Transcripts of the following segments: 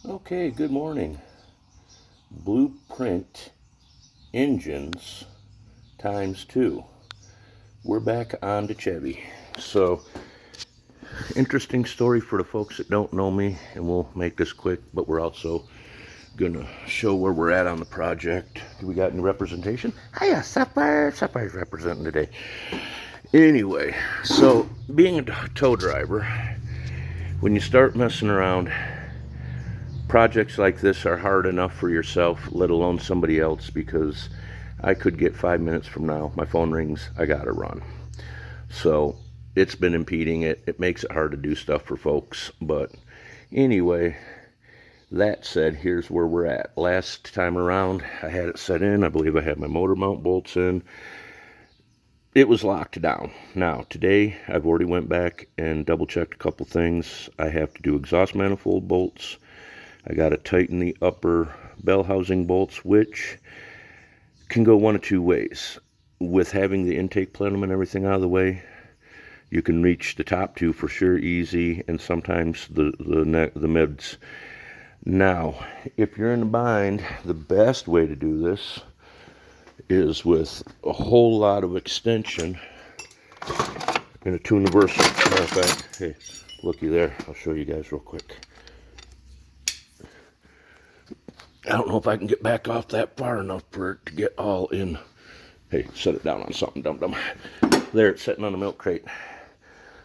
Okay, good morning. Blueprint engines times two. We're back on to Chevy. So, interesting story for the folks that don't know me, and we'll make this quick, but we're also gonna show where we're at on the project. Do we got any representation? Hiya, Sapphire's representing today. Anyway, so being a tow driver, when you start messing around, projects like this are hard enough for yourself, let alone somebody else, because I could get 5 minutes from now, my phone rings, I gotta run. So it's been impeding it. It makes it hard to do stuff for folks. But anyway, that said, here's where we're at. Last time around, I had it set in. I believe I had my motor mount bolts in. It was locked down. Now, today, I've already went back and double checked a couple things. I have to do exhaust manifold bolts. I got to tighten the upper bell housing bolts, which can go one of two ways. With having the intake plenum and everything out of the way, you can reach the top two for sure easy, and sometimes the mids. Now, if you're in a bind, the best way to do this is with a whole lot of extension in a universal. Matter of fact, hey, looky there. I'll show you guys real quick. I don't know if I can get back off that far enough for it to get all in. Hey, set it down on something, dum-dum. There, it's sitting on a milk crate.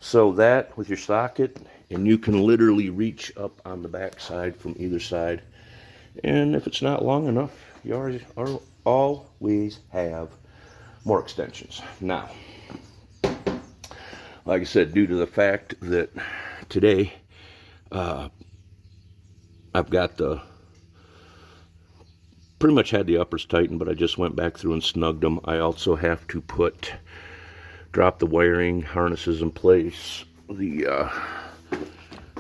So that with your socket, and you can literally reach up on the back side from either side. And if it's not long enough, you always have more extensions. Now, like I said, due to the fact that today I've got pretty much had the uppers tightened, but I just went back through and snugged them. I also have to drop the wiring harnesses in place, the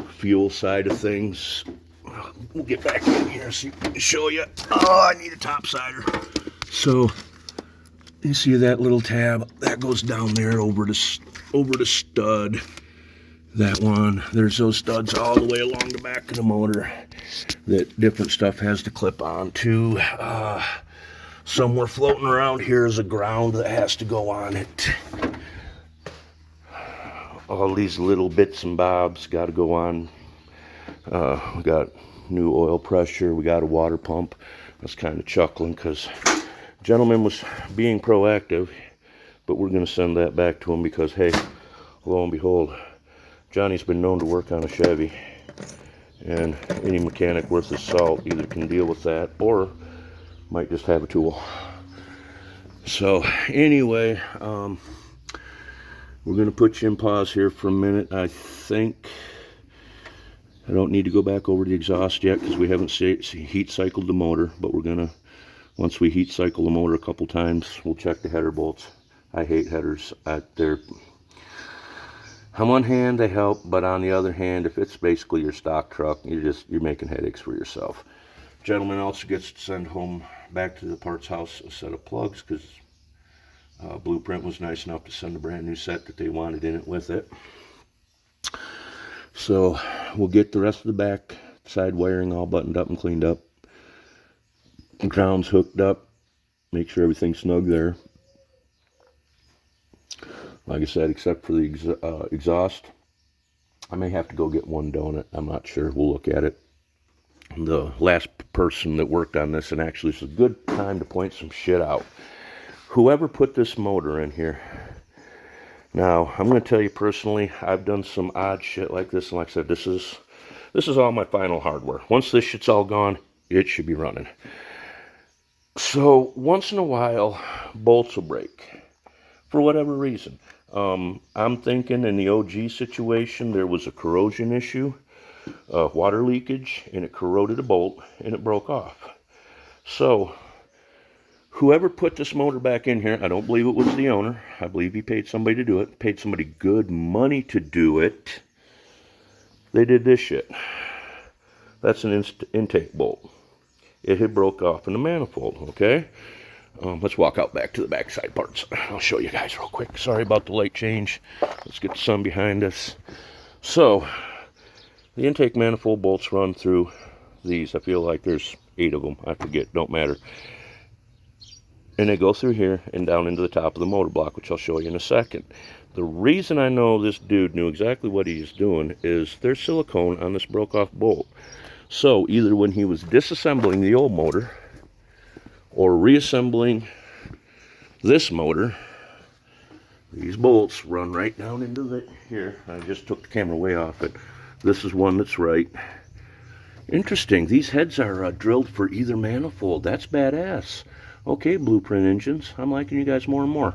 fuel side of things. We'll get back in here so you can show you. Oh, I need a topsider. So you see that little tab that goes down there over the stud. That one, there's those studs all the way along the back of the motor that different stuff has to clip on to. Somewhere floating around here is a ground that has to go on it. All these little bits and bobs got to go on. We got new oil pressure. We got a water pump. I was kind of chuckling because gentleman was being proactive, but we're going to send that back to him because, hey, lo and behold, Johnny's been known to work on a Chevy, and any mechanic worth his salt either can deal with that or might just have a tool. So anyway, we're going to put you in pause here for a minute. I think I don't need to go back over the exhaust yet because we haven't heat cycled the motor, but we're going to, once we heat cycle the motor a couple times, we'll check the header bolts. I hate headers. They're, on one hand they help, but on the other hand, if it's basically your stock truck, you're making headaches for yourself. Gentleman also gets to send home back to the parts house a set of plugs because Blueprint was nice enough to send a brand new set that they wanted in it with it. So we'll get the rest of the back side wiring all buttoned up and cleaned up. Ground's hooked up. Make sure everything's snug there. Like I said, except for the exhaust, I may have to go get one donut. I'm not sure. We'll look at it. The last person that worked on this, and actually it's a good time to point some shit out. Whoever put this motor in here. Now, I'm going to tell you personally, I've done some odd shit like this, and like I said, this is all my final hardware. Once this shit's all gone, it should be running. So, once in a while, bolts will break. For whatever reason. I'm thinking in the OG situation, there was a corrosion issue, water leakage, and it corroded a bolt, and it broke off. So, whoever put this motor back in here, I don't believe it was the owner. I believe he paid somebody to do it. Paid somebody good money to do it. They did this shit. That's an intake bolt. It had broke off in the manifold, okay? Let's walk out back to the backside parts. I'll show you guys real quick. Sorry about the light change. Let's get the sun behind us. So, the intake manifold bolts run through these. I feel like there's 8 of them. I forget, don't matter. And they go through here and down into the top of the motor block, which I'll show you in a second. The reason I know this dude knew exactly what he's doing is there's silicone on this broke off bolt. So either when he was disassembling the old motor or reassembling this motor, these bolts run right down into the here. I just took the camera way off it. This is one that's right. Interesting. These heads are drilled for either manifold. That's badass. Okay, Blueprint engines. I'm liking you guys more and more.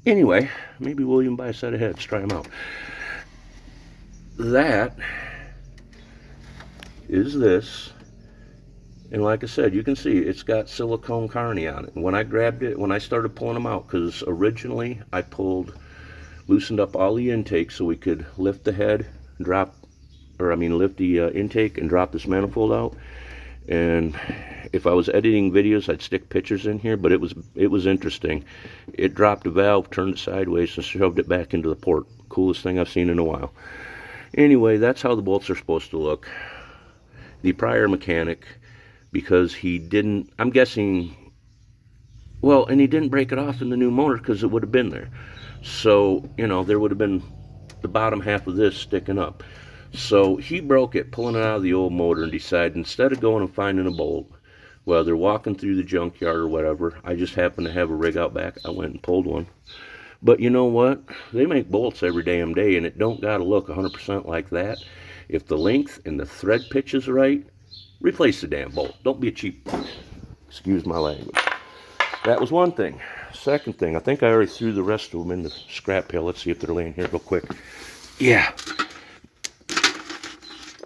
Anyway, maybe we'll even buy a set of heads. Try them out. That is this. And like I said, you can see it's got silicone carney on it. And when I grabbed it, when I started pulling them out, because originally I loosened up all the intakes so we could lift the head, lift the intake and drop this manifold out. And if I was editing videos, I'd stick pictures in here, but it was interesting. It dropped the valve, turned it sideways, and shoved it back into the port. Coolest thing I've seen in a while. Anyway, that's how the bolts are supposed to look. The prior mechanic, because he didn't, I'm guessing, well, and he didn't break it off in the new motor because it would have been there. So, you know, there would have been the bottom half of this sticking up. So he broke it, pulling it out of the old motor, and decided instead of going and finding a bolt, well, they're walking through the junkyard or whatever, I just happened to have a rig out back. I went and pulled one. But you know what? They make bolts every damn day, and it don't got to look 100% like that. If the length and the thread pitch is right, replace the damn bolt. Don't be a cheap fuck. Excuse my language. That was one thing. Second thing, I think I already threw the rest of them in the scrap pail. Let's see if they're laying here real quick. Yeah.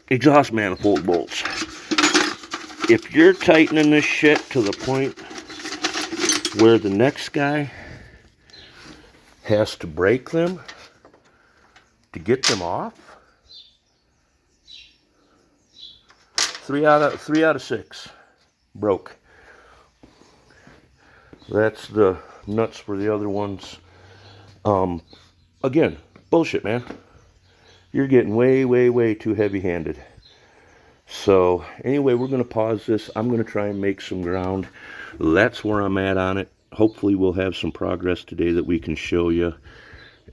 Exhaust manifold bolts. If you're tightening this shit to the point where the next guy has to break them to get them off, 3 out of 6 broke. That's the nuts for the other ones. Again, bullshit, man. You're getting way, way, way too heavy-handed. So, anyway, we're going to pause this. I'm going to try and make some ground. That's where I'm at on it. Hopefully, we'll have some progress today that we can show you,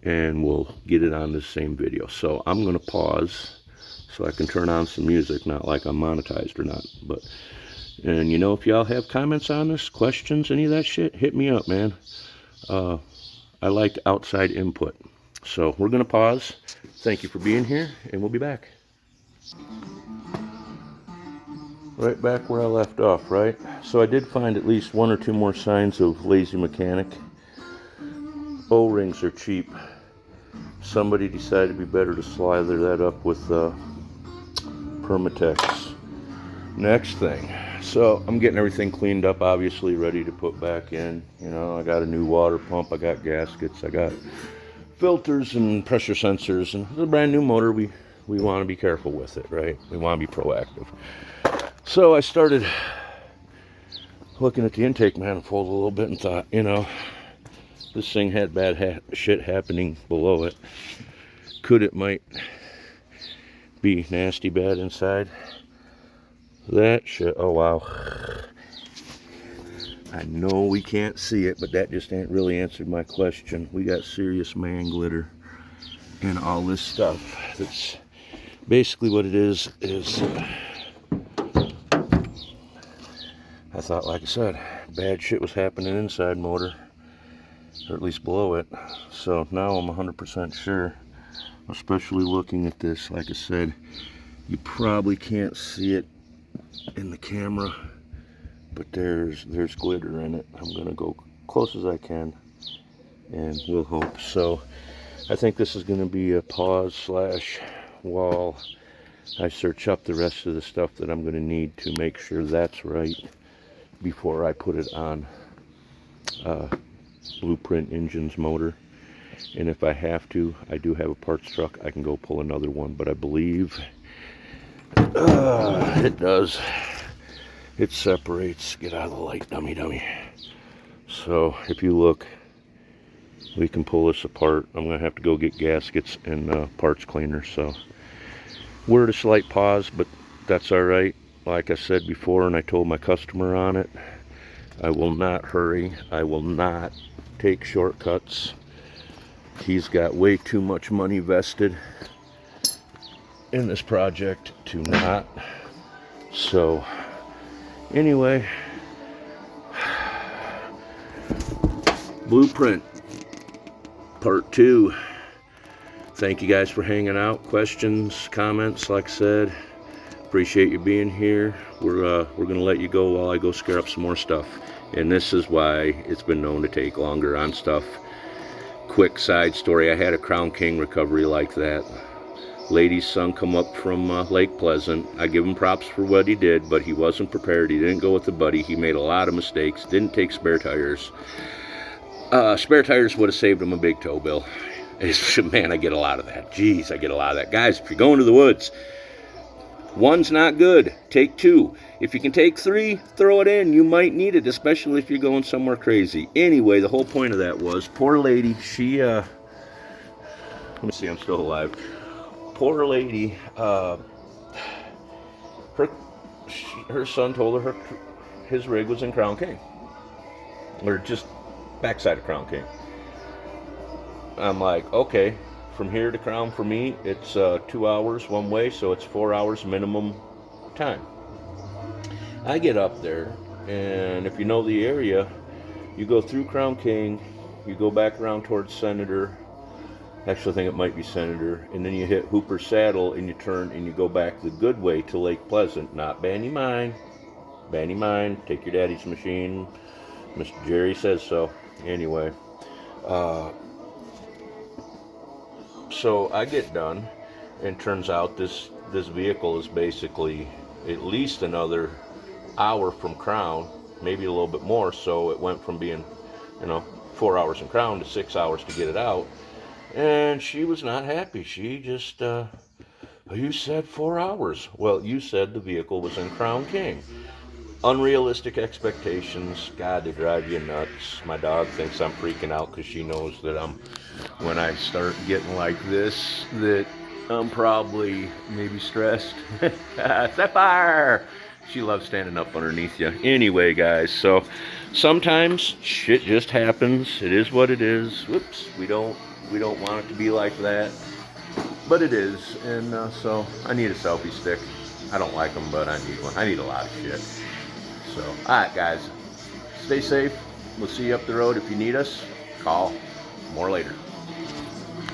and we'll get it on this same video. So, I'm going to pause so I can turn on some music, not like I'm monetized or not. And, you know, if y'all have comments on this, questions, any of that shit, hit me up, man. I like outside input. So, we're going to pause. Thank you for being here, and we'll be back. Right back where I left off, right? So I did find at least 1 or 2 more signs of lazy mechanic. O-rings are cheap. Somebody decided it'd be better to slather that up with Permatex. Next thing. So I'm getting everything cleaned up, obviously, ready to put back in. You know, I got a new water pump, I got gaskets, I got filters and pressure sensors, and it's a brand new motor. We want to be careful with it, right? We want to be proactive. So I started looking at the intake manifold a little bit and thought, you know, this thing had bad shit happening below it. It might be nasty bad inside. That shit, oh wow. I know we can't see it, but that just ain't really answered my question. We got serious man glitter and all this stuff. That's basically what it is I thought, like I said, bad shit was happening inside motor, or at least below it. So now I'm 100% sure, especially looking at this. Like I said, you probably can't see it in the camera, but there's glitter in it. I'm gonna go close as I can, and we'll hope. So I think this is gonna be a pause / while I search up the rest of the stuff that I'm gonna need to make sure that's right before I put it on Blueprint Engines motor. And if I have to, I do have a parts truck. I can go pull another one, but I believe it does. It separates. Get out of the light, dummy. So if you look, we can pull this apart. I'm gonna have to go get gaskets and parts cleaner. So we're at a slight pause, but that's all right. like I said before, and I told my customer on it, I will not hurry. I will not take shortcuts. He's got way too much money vested in this project to not. So anyway, blueprint part 2. Thank you guys for hanging out. Questions, comments, like I said, appreciate you being here. We're gonna let you go while I go scare up some more stuff, and this is why it's been known to take longer on stuff. Quick side story, I had a Crown King recovery like that. Lady's son come up from Lake Pleasant. I give him props for what he did, but he wasn't prepared. He didn't go with the buddy. He made a lot of mistakes. Didn't take spare tires. Spare tires would have saved him a big tow bill. Man, I get a lot of that. Jeez, I get a lot of that. Guys, if you're going to the woods, 1's not good. Take 2. If you can take 3, throw it in. You might need it, especially if you're going somewhere crazy. Anyway, the whole point of that was, poor lady, she, let me see, I'm still alive. Poor lady, her son told her his rig was in Crown King, or just backside of Crown King. I'm like, okay, from here to Crown for me, it's 2 hours one way, so it's 4 hours minimum time. I get up there, and if you know the area, you go through Crown King, you go back around towards Senator. Actually, I think it might be Senator, and then you hit Hooper Saddle, and you turn and you go back the good way to Lake Pleasant, not Banny Mine. Banny Mine, take your daddy's machine. Mr. Jerry says so. Anyway, so I get done, and turns out this vehicle is basically at least another hour from Crown, maybe a little bit more. So it went from being, 4 hours in Crown to 6 hours to get it out. And she was not happy. She just, you said 4 hours. Well, you said the vehicle was in Crown King. Unrealistic expectations. God, they drive you nuts. My dog thinks I'm freaking out because she knows that when I start getting like this, that I'm probably maybe stressed. Set fire! She loves standing up underneath you. Anyway, guys, so sometimes shit just happens. It is what it is. Whoops, we don't want it to be like that, but it is. And so I need a selfie stick. I don't like them, but I need one. I need a lot of shit. So, alright guys, stay safe. We'll see you up the road. If you need us, call. More later.